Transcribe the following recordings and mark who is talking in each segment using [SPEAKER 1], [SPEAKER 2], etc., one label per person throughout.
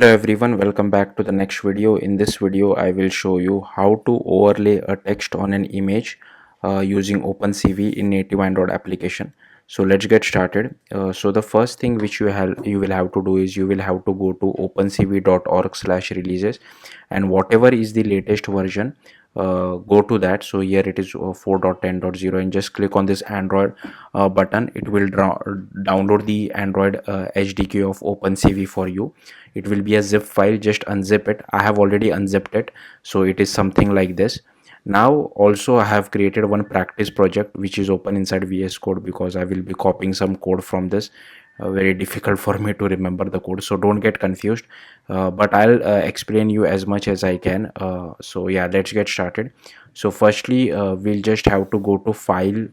[SPEAKER 1] Hello everyone, welcome back to the next video. In this video I will show you how to overlay a text on an image using OpenCV in native Android application. So let's get started. So the first thing which you will have to do is you will have to go to opencv.org/releases, and whatever is the latest version, go to that. So here it is 4.10.0, and just click on this Android button. It will download the Android HDK of OpenCV for you. It will be a zip file. Just unzip it. I have already unzipped it, so it is something like this. Now also I have created one practice project which is open inside VS Code, because I will be copying some code from this. Very difficult for me to remember the code, so don't get confused, but I'll explain you as much as I can. So yeah, let's get started. So firstly, we'll just have to go to file.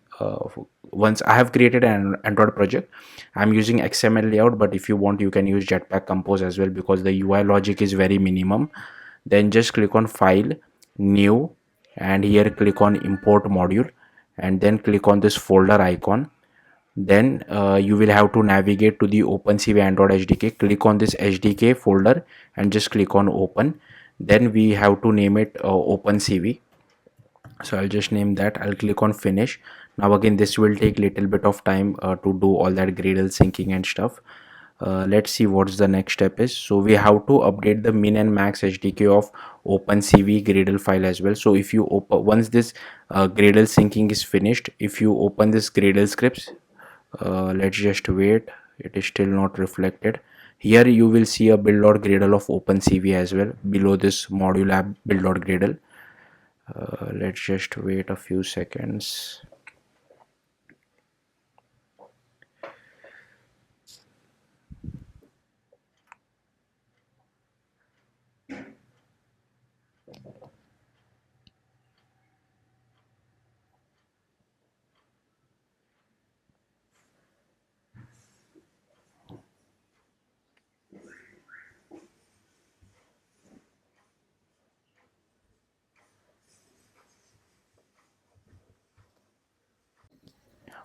[SPEAKER 1] Once I have created an Android project, I'm using XML layout, but if you want you can use Jetpack Compose as well, because the UI logic is very minimum. Then just click on file, new, and here click on import module, and then click on this folder icon. Then you will have to navigate to the OpenCV Android HDK. Click on this HDK folder and just click on open. Then we have to name it OpenCV. So I'll just name that. I'll click on finish. Now again, this will take little bit of time to do all that Gradle syncing and stuff. Let's see what's the next step is. So we have to update the min and max HDK of OpenCV Gradle file as well. So if you open, once this Gradle syncing is finished, if you open this Gradle scripts, let's just wait. It is still not reflected. Here you will see a build.gradle of OpenCV as well below this module app build.gradle. Let's just wait a few seconds.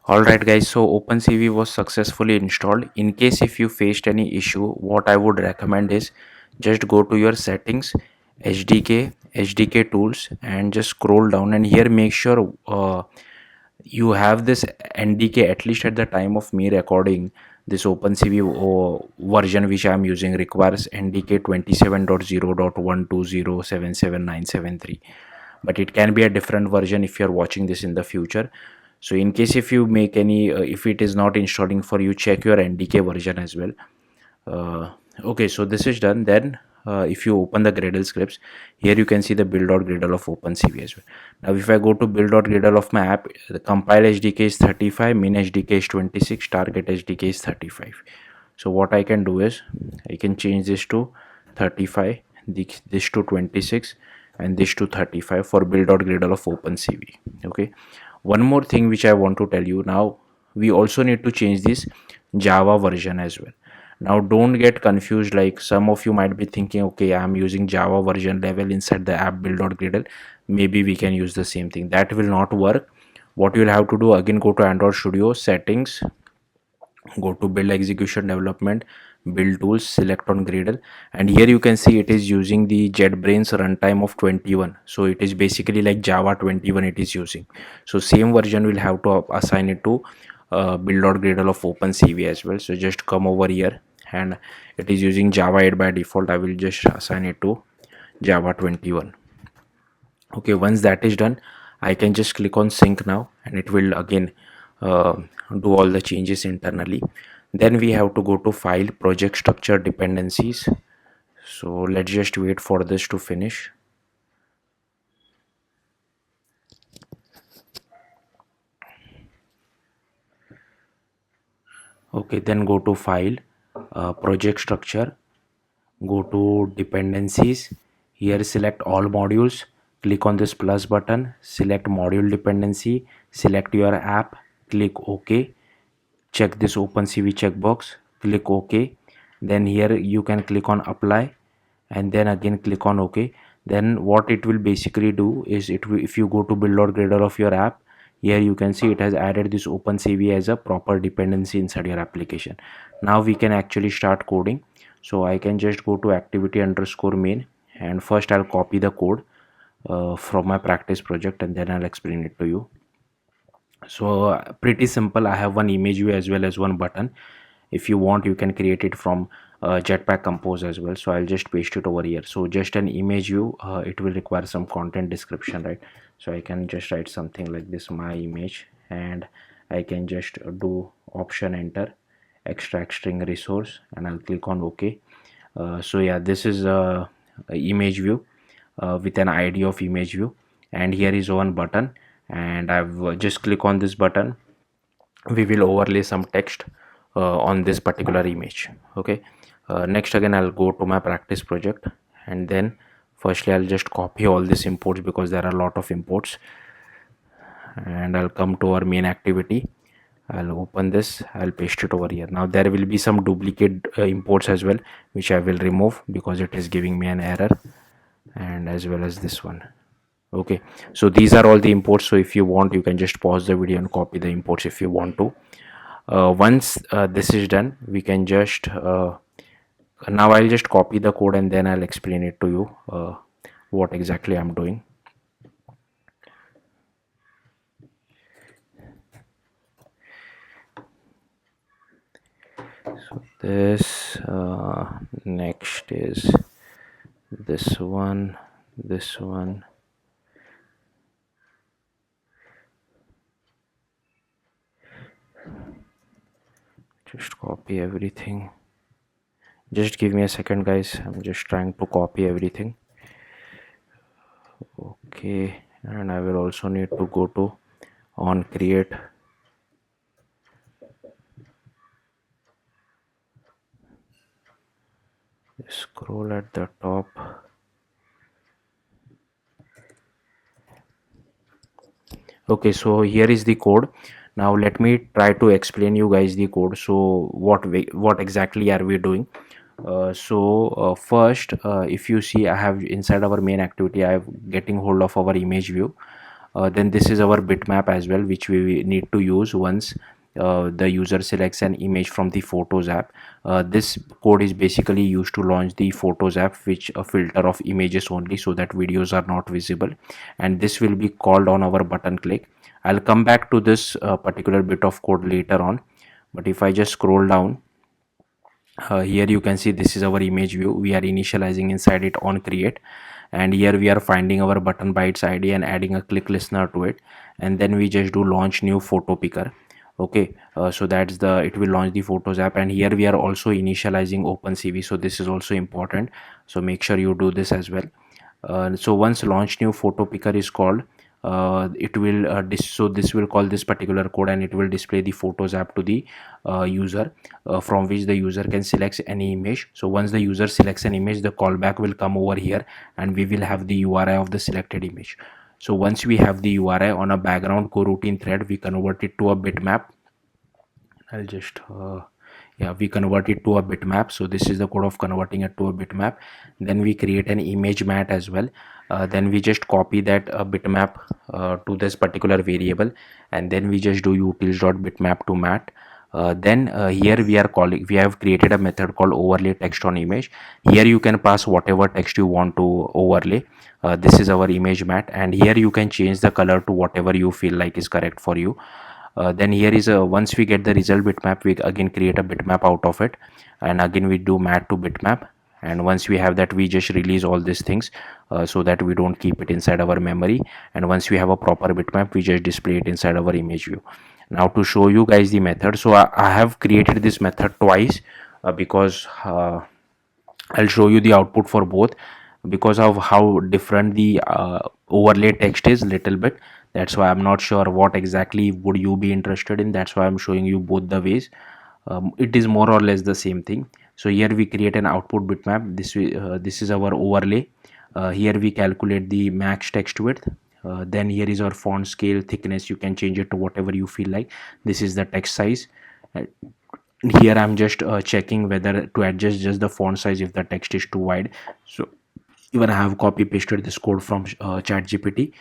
[SPEAKER 1] Alright guys, so OpenCV was successfully installed. In case if you faced any issue, what I would recommend is just go to your settings, HDK tools, and just scroll down, and here make sure you have this NDK. At least at the time of me recording, this OpenCV version which I am using requires NDK 27.0.120779773, but it can be a different version if you are watching this in the future. So in case if you make any if it is not installing for you, check your NDK version as well. Okay, so this is done. Then if you open the Gradle scripts, here you can see the build.gradle of OpenCV as well. Now if I go to build.gradle of my app, the compile HDK is 35, min HDK is 26, target HDK is 35. So what I can do is I can change this to 35, this to 26, and this to 35 for build.gradle of OpenCV. Okay, one more thing which I want to tell you. Now we also need to change this Java version as well. Now don't get confused, like some of you might be thinking, okay, I'm using Java version level inside the app build.gradle, maybe we can use the same thing. That will not work. What you'll have to do, again go to Android Studio settings, go to build execution development, build tools, select on Gradle, and here you can see it is using the JetBrains runtime of 21. So it is basically like Java 21 it is using. So same version will have to assign it to build.gradle of OpenCV as well. So just come over here, and it is using Java 8 by default. I will just assign it to Java 21. Okay, once that is done, I can just click on sync now, and it will again do all the changes internally. Then we have to go to file, project structure, dependencies. So let's just wait for this to finish. Okay, then go to file, project structure, go to dependencies. Here select all modules, click on this plus button, select module dependency, select your app, click OK, check this OpenCV checkbox, click OK. Then here you can click on apply, and then again click on OK. Then what it will basically do is if you go to build.gradle of your app, here you can see it has added this OpenCV as a proper dependency inside your application. Now we can actually start coding. So I can just go to activity underscore main, and first I'll copy the code from my practice project, and then I'll explain it to you. So pretty simple. I have one image view as well as one button. If you want, you can create it from Jetpack Compose as well. So I'll just paste it over here. So just an image view, it will require some content description, right? So I can just write something like this, my image, and I can just do option enter, extract string resource, and I'll click on OK. So yeah, this is a image view with an ID of image view, and here is one button, and I've just click on this button. We will overlay some text on this particular image. Okay, next again I'll go to my practice project, and then firstly I'll just copy all these imports because there are a lot of imports, and I'll come to our main activity. I'll open this, I'll paste it over here. Now there will be some duplicate imports as well, which I will remove because it is giving me an error, and as well as this one. Okay, so these are all the imports. So if you want, you can just pause the video and copy the imports if you want to. Once this is done, we can just now I'll just copy the code, and then I'll explain it to you what exactly I'm doing. So this next is this one, just copy everything. Just give me a second, guys. I'm just trying to copy everything. Okay, and I will also need to go to on create. Scroll at the top. Okay, so here is the code. Now let me try to explain you guys the code. So what exactly are we doing? First, if you see, I have inside our main activity, I have getting hold of our image view. Then this is our bitmap as well, which we need to use once the user selects an image from the Photos app. This code is basically used to launch the Photos app, which a filter of images only, so that videos are not visible, and this will be called on our button click. I'll come back to this particular bit of code later on, but if I just scroll down, here you can see this is our image view. We are initializing inside it on create, and here we are finding our button by its ID and adding a click listener to it, and then we just do launch new photo picker. Okay, so that's it will launch the Photos app, and here we are also initializing OpenCV, so this is also important, so make sure you do this as well. So once launch new photo picker is called, it will so this will call this particular code, and it will display the Photos app to the user, from which the user can select any image. So once the user selects an image, the callback will come over here, and we will have the URI of the selected image. So once we have the URI on a background coroutine thread, we convert it to a bitmap. I'll just yeah, we convert it to a bitmap. So this is the code of converting it to a bitmap. Then we create an image mat as well. Then we just copy that bitmap to this particular variable, and then we just do utils.bitmap to mat. Then here we have created a method called overlay text on image. Here you can pass whatever text you want to overlay. This is our image mat, and here you can change the color to whatever you feel like is correct for you. Then here is once we get the result bitmap, we again create a bitmap out of it, and again we do mat to bitmap, and once we have that, we just release all these things so that we don't keep it inside our memory, and once we have a proper bitmap, we just display it inside our image view. Now to show you guys the method, so I have created this method twice because I'll show you the output for both, because of how different the overlay text is little bit. That's why I'm not sure what exactly would you be interested in. That's why I'm showing you both the ways. It is more or less the same thing. So here we create an output bitmap. This is our overlay. Here we calculate the max text width. Then here is our font scale, thickness. You can change it to whatever you feel like. This is the text size. Here I'm just checking whether to adjust just the font size if the text is too wide. So even I have copy pasted this code from ChatGPT.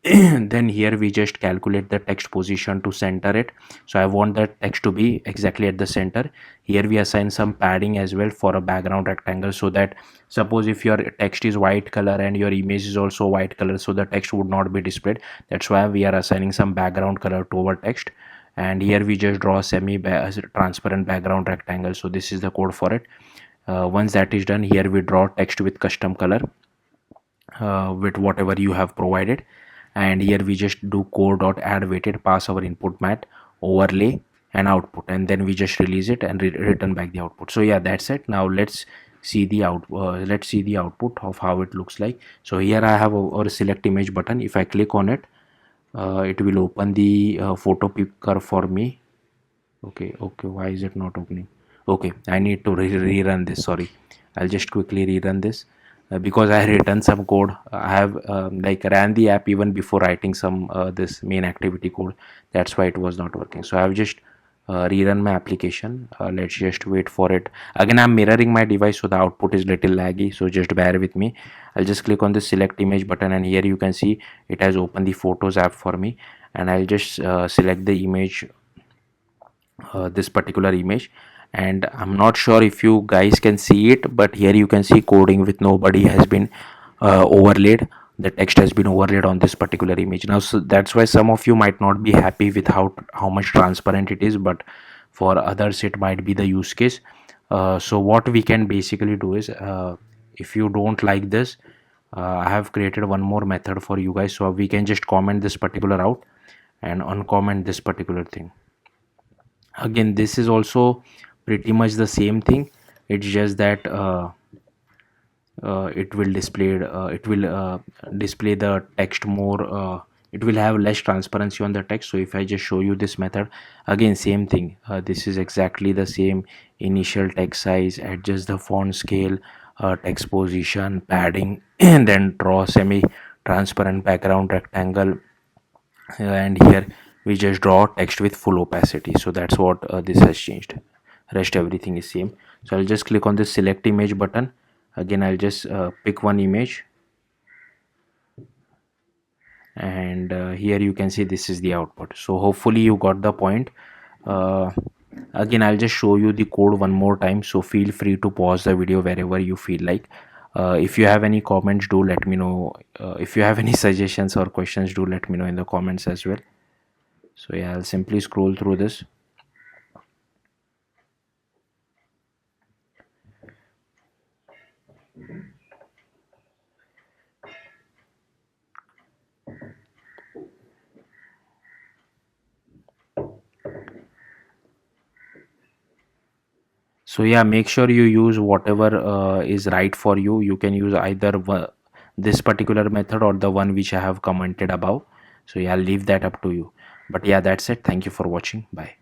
[SPEAKER 1] Then here we just calculate the text position to center it. So I want that text to be exactly at the center. Here we assign some padding as well for a background rectangle, so that suppose if your text is white color and your image is also white color, so the text would not be displayed. That's why we are assigning some background color to our text. And here we just draw a semi transparent background rectangle. So this is the code for it. Once that is done, here we draw text with custom color with whatever you have provided. And here we just do core.add weighted, pass our input mat, overlay and output, and then we just release it and return back the output. So yeah, that's it. Now let's see the output of how it looks like. So here I have our select image button. If I click on it, it will open the photo picker for me. Okay, why is it not opening? Okay, I need to rerun this. Sorry, I'll just quickly rerun this. Because I had written some code. I have like ran the app even before writing some this main activity code. That's why it was not working. So I've just rerun my application. Let's just wait for it. Again, I'm mirroring my device, so the output is little laggy, so just bear with me. I'll just click on the select image button, and here you can see it has opened the photos app for me. And I'll just select the image, this particular image. And I'm not sure if you guys can see it, but here you can see coding with nobody has been overlaid. The text has been overlaid on this particular image. Now, so that's why some of you might not be happy with how much transparent it is, but for others it might be the use case. So what we can basically do is, if you don't like this, I have created one more method for you guys. So we can just comment this particular out and uncomment this particular thing. Again, this is also pretty much the same thing. It's just that it will display the text more. It will have less transparency on the text. So if I just show you this method, again same thing. This is exactly the same. Initial text size, adjust the font scale, text position, padding, and then draw semi transparent background rectangle. And here we just draw text with full opacity. So that's what this has changed. Rest everything is same. So I'll just click on this select image button. Again, I'll just pick one image, and here you can see this is the output. So hopefully you got the point. Again, I'll just show you the code one more time, so feel free to pause the video wherever you feel like. If you have any comments, do let me know. If you have any suggestions or questions, do let me know in the comments as well. So yeah, I'll simply scroll through this. So yeah, make sure you use whatever is right for you. You can use either this particular method or the one which I have commented above. So yeah, I'll leave that up to you. But yeah, that's it. Thank you for watching. Bye.